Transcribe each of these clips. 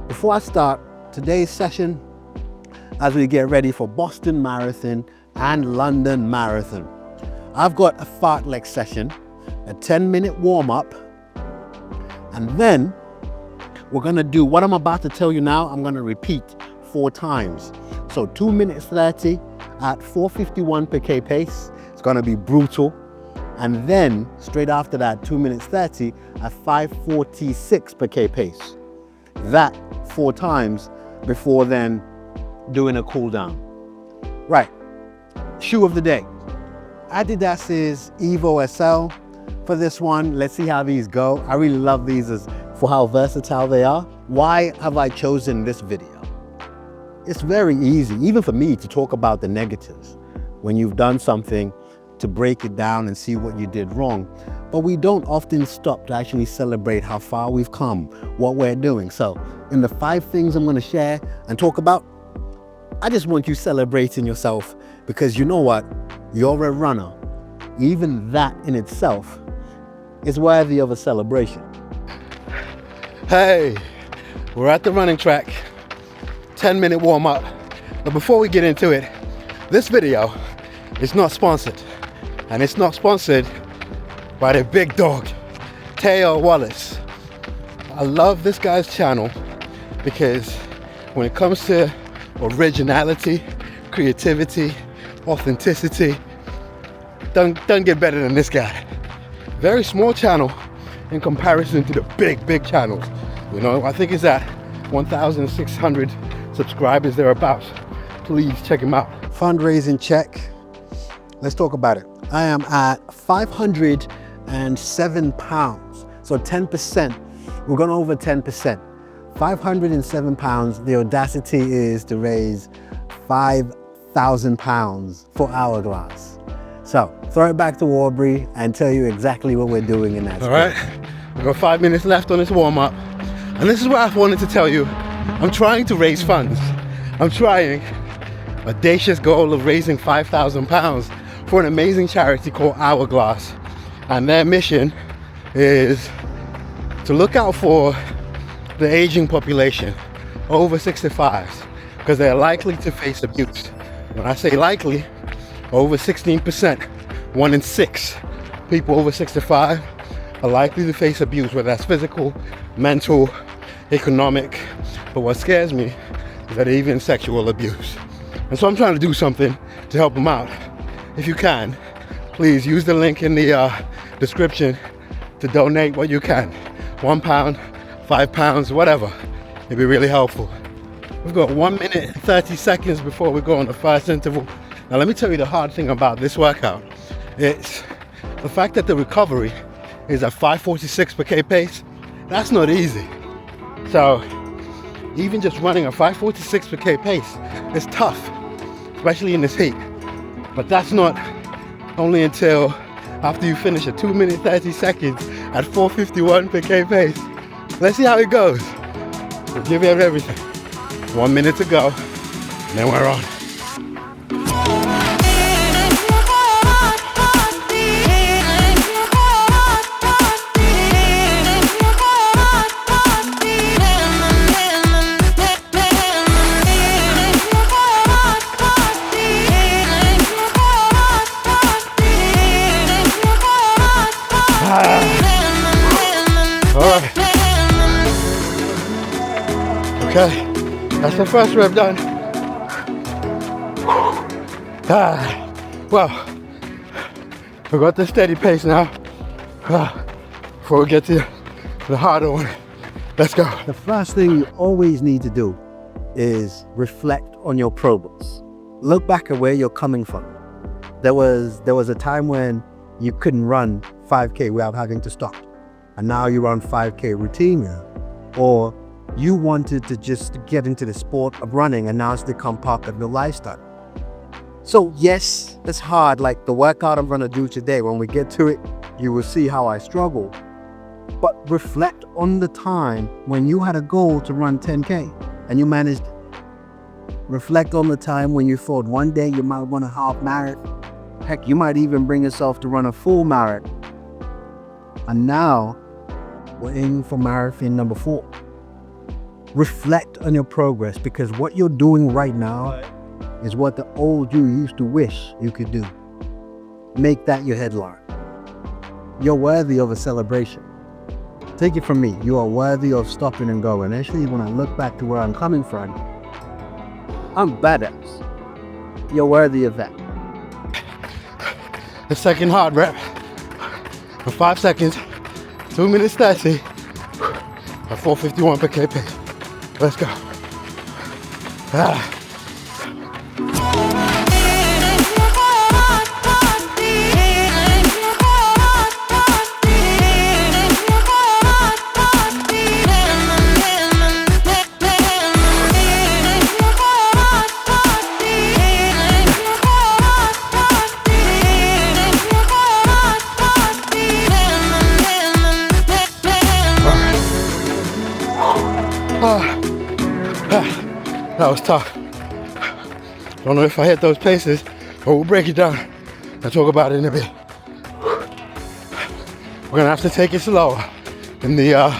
Before I start today's session, as we get ready for Boston Marathon and London Marathon, I've got a fartlek session, a 10-minute warm-up, and then we're gonna do what I'm about to tell you now. I'm gonna repeat 4 times. So 2 minutes 30 at 4:51 per K pace. It's gonna be brutal. And then straight after that, 2 minutes 30 at 5:46 per K pace. That 4 times before then doing a cool down. Right, shoe of the day. Adidas's Evo SL. For this one, let's see how these go. I really love these for how versatile they are. Why have I chosen this video? It's very easy, even for me, to talk about the negatives when you've done something, to break it down and see what you did wrong. But we don't often stop to actually celebrate how far we've come, what we're doing. So in the 5 things I'm going to share and talk about, I just want you celebrating yourself, because you know what? You're a runner. Even that in itself is worthy of a celebration. Hey, we're at the running track, 10-minute warm up. But before we get into it, this video is not sponsored. And it's not sponsored by the big dog, Teo Wallace. I love this guy's channel because when it comes to originality, creativity, authenticity, don't get better than this guy. Very small channel in comparison to the big channels. You know, I think it's at 1,600 subscribers thereabouts. Please check him out. Fundraising check. Let's talk about it. I am at £507. So 10%. We're going over 10%. £507. The audacity is to raise £5,000 for Hourglass. So throw it back to Aubrey and tell you exactly what we're doing in that space. All right, we've got 5 minutes left on this warm-up. And this is what I wanted to tell you. I'm trying to raise funds. I'm trying. Audacious goal of raising £5,000 for an amazing charity called Hourglass. And their mission is to look out for the aging population over 65s, because they're likely to face abuse. When I say likely, over 16%, 1 in 6 people over 65 are likely to face abuse, whether that's physical, mental, economic. But what scares me is that even sexual abuse. And so I'm trying to do something to help them out. If you can, please use the link in the description to donate what you can. £1, £5, whatever. It'd be really helpful. We've got 1 minute and 30 seconds before we go on the first interval. Now let me tell you the hard thing about this workout. It's the fact that the recovery is at 5:46 per K pace. That's not easy. So even just running a 5:46 per K pace is tough, especially in this heat. But that's not only until after you finish a 2 minute 30 seconds at 4:51 per K pace. Let's see how it goes. We'll give you everything. 1 minute to go, and then we're on. Okay, that's the first rep done. Well, we got the steady pace now. Before we get to the harder one, let's go. The first thing you always need to do is reflect on your progress. Look back at where you're coming from. There was a time when you couldn't run 5K without having to stop, and now you run 5K routinely. Or you wanted to just get into the sport of running, and now it's become part of your lifestyle. So yes, it's hard, like the workout I'm gonna do today. When we get to it, you will see how I struggle. But reflect on the time when you had a goal to run 10K and you managed it. Reflect on the time when you thought one day you might run a half marathon. Heck, you might even bring yourself to run a full marathon. And now we're aiming for marathon number 4. Reflect on your progress, because what you're doing right now is what the old you used to wish you could do. Make that your headline. You're worthy of a celebration. Take it from me, you are worthy of stopping and going. Actually, when I look back to where I'm coming from, I'm badass. You're worthy of that. The second hard rep for 5 seconds, 2 minutes 30 at 451 per K pace. Let's go. That was tough. Don't know if I hit those paces, but we'll break it down and talk about it in a bit. We're gonna have to take it slower in the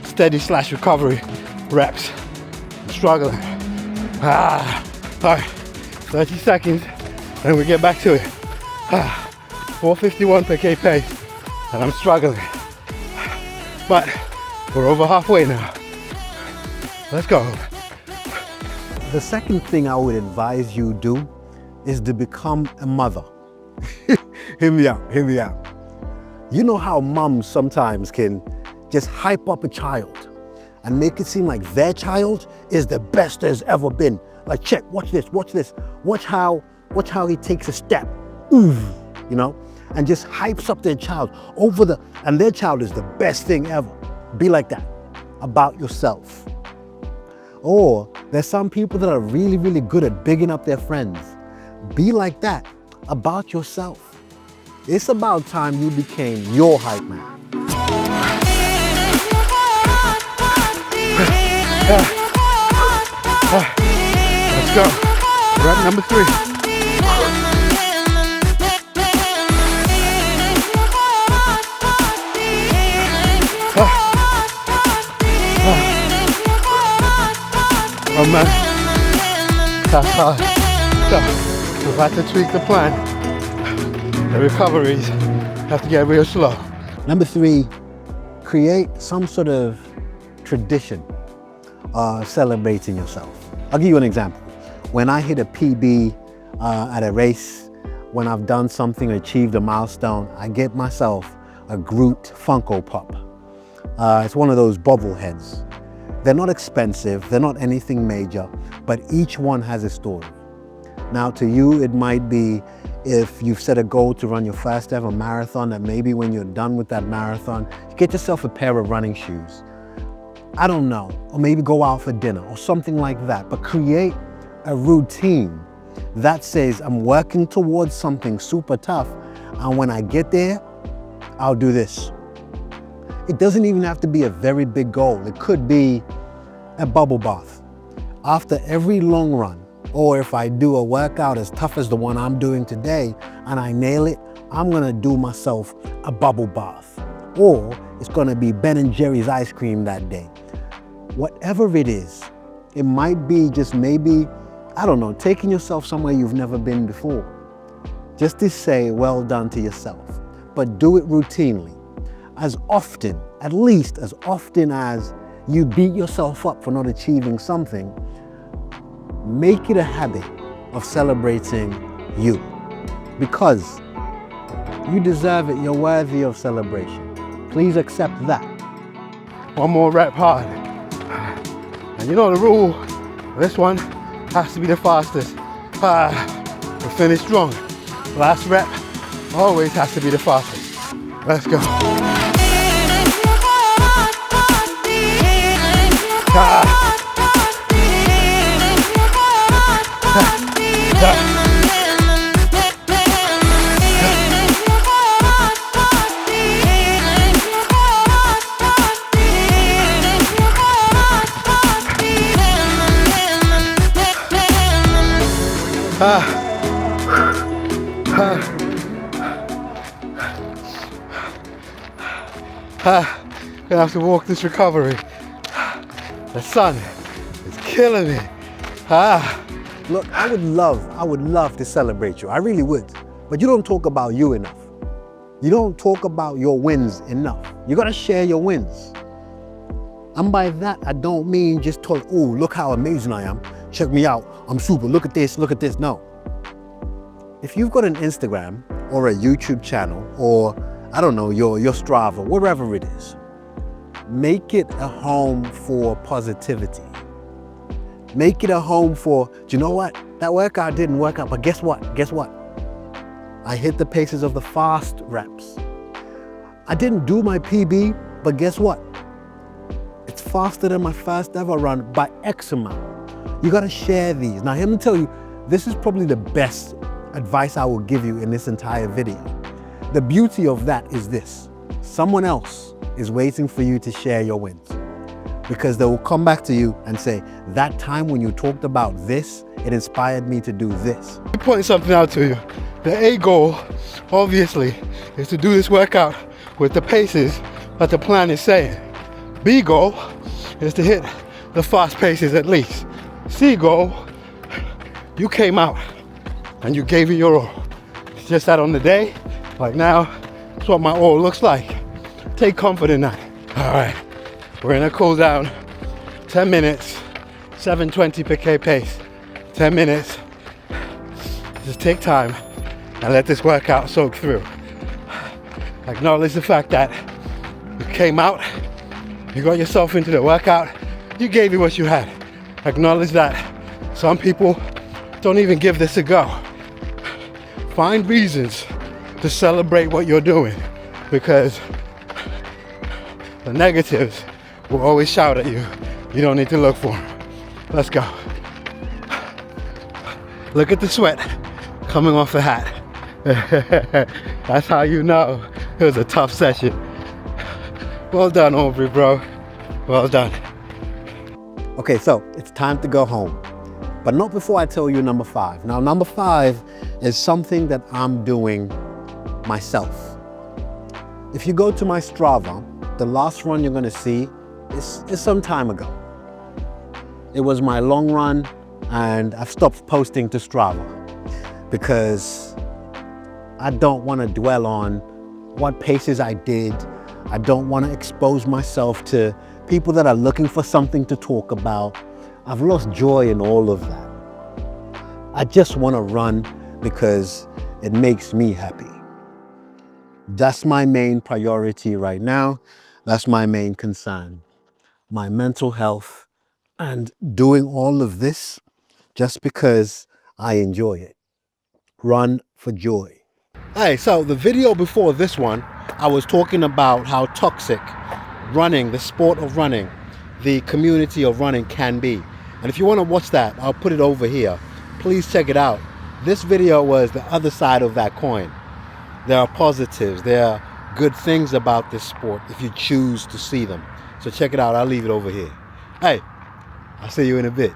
steady/recovery reps. I'm struggling. All right, 30 seconds, and we get back to it. 451 per K pace, and I'm struggling. But we're over halfway now. Let's go. The second thing I would advise you do is to become a mother. Hear me out. You know how moms sometimes can just hype up a child and make it seem like their child is the best there's ever been. Like, check, watch this. Watch how he takes a step. Ooh, you know, and just hypes up their child and their child is the best thing ever. Be like that about yourself. Or there's some people that are really, really good at bigging up their friends. Be like that about yourself. It's about time you became your hype man. Let's go. Rep number 3. Oh man, that's hard. So, we've had to tweak the plan. The recoveries have to get real slow. Number 3, create some sort of tradition celebrating yourself. I'll give you an example. When I hit a PB at a race, when I've done something, achieved a milestone, I get myself a Groot Funko Pop. It's one of those bobbleheads. They're not expensive, they're not anything major, but each one has a story. Now to you, it might be if you've set a goal to run your first ever marathon, that maybe when you're done with that marathon, you get yourself a pair of running shoes. I don't know, or maybe go out for dinner or something like that, but create a routine that says I'm working towards something super tough, and when I get there, I'll do this. It doesn't even have to be a very big goal. It could be a bubble bath. After every long run, or if I do a workout as tough as the one I'm doing today and I nail it, I'm gonna do myself a bubble bath. Or it's gonna be Ben & Jerry's ice cream that day. Whatever it is, it might be just maybe, I don't know, taking yourself somewhere you've never been before. Just to say well done to yourself, but do it routinely. As often, at least as often as you beat yourself up for not achieving something, make it a habit of celebrating you. Because you deserve it, you're worthy of celebration. Please accept that. One more rep hard. And you know the rule, this one has to be the fastest. We finish strong. Last rep always has to be the fastest. Let's go. Gonna have to walk this recovery. The sun It's killing me. Ah. Look, I would love to celebrate you. I really would. But you don't talk about you enough. You don't talk about your wins enough. You gotta share your wins. And by that, I don't mean just talk, oh, look how amazing I am. Check me out. I'm super. Look at this. Look at this. No. If you've got an Instagram or a YouTube channel or, I don't know, your Strava, wherever it is, make it a home for positivity. Make it a home for, do you know what? That workout didn't work out, but guess what? Guess what? I hit the paces of the fast reps. I didn't do my PB, but guess what? It's faster than my first ever run by X amount. You gotta share these. Now, let me tell you, this is probably the best advice I will give you in this entire video. The beauty of that is this. Someone else is waiting for you to share your wins, because they will come back to you and say, that time when you talked about this, it inspired me to do this. Let me point something out to you. The A goal, obviously, is to do this workout with the paces that the plan is saying. B goal is to hit the fast paces at least. C goal, you came out and you gave it your all. It's just that on the day, like now, that's what my all looks like. Take comfort in that. All right, we're in a cool down, 10 minutes, 720 per K pace, 10 minutes. Just take time and let this workout soak through. Acknowledge the fact that you came out, you got yourself into the workout, you gave it what you had. Acknowledge that some people don't even give this a go. Find reasons to celebrate what you're doing, because the negatives will always shout at you. You don't need to look for them. Let's go. Look at the sweat coming off the hat. That's how you know it was a tough session. Well done, Aubrey, bro. Well done. Okay, so it's time to go home. But not before I tell you number 5. Now, number 5 is something that I'm doing myself. If you go to my Strava, the last run you're gonna see is some time ago. It was my long run, and I've stopped posting to Strava because I don't want to dwell on what paces I did. I don't want to expose myself to people that are looking for something to talk about. I've lost joy in all of that. I just want to run because it makes me happy. That's my main priority right now. That's my main concern. My mental health, and doing all of this just because I enjoy it. Run for joy. Hey, so the video before this one, I was talking about how toxic running, the sport of running, the community of running can be. And if you want to watch that, I'll put it over here. Please check it out. This video was the other side of that coin. There are positives, there are good things about this sport if you choose to see them. So check it out, I'll leave it over here. Hey, I'll see you in a bit.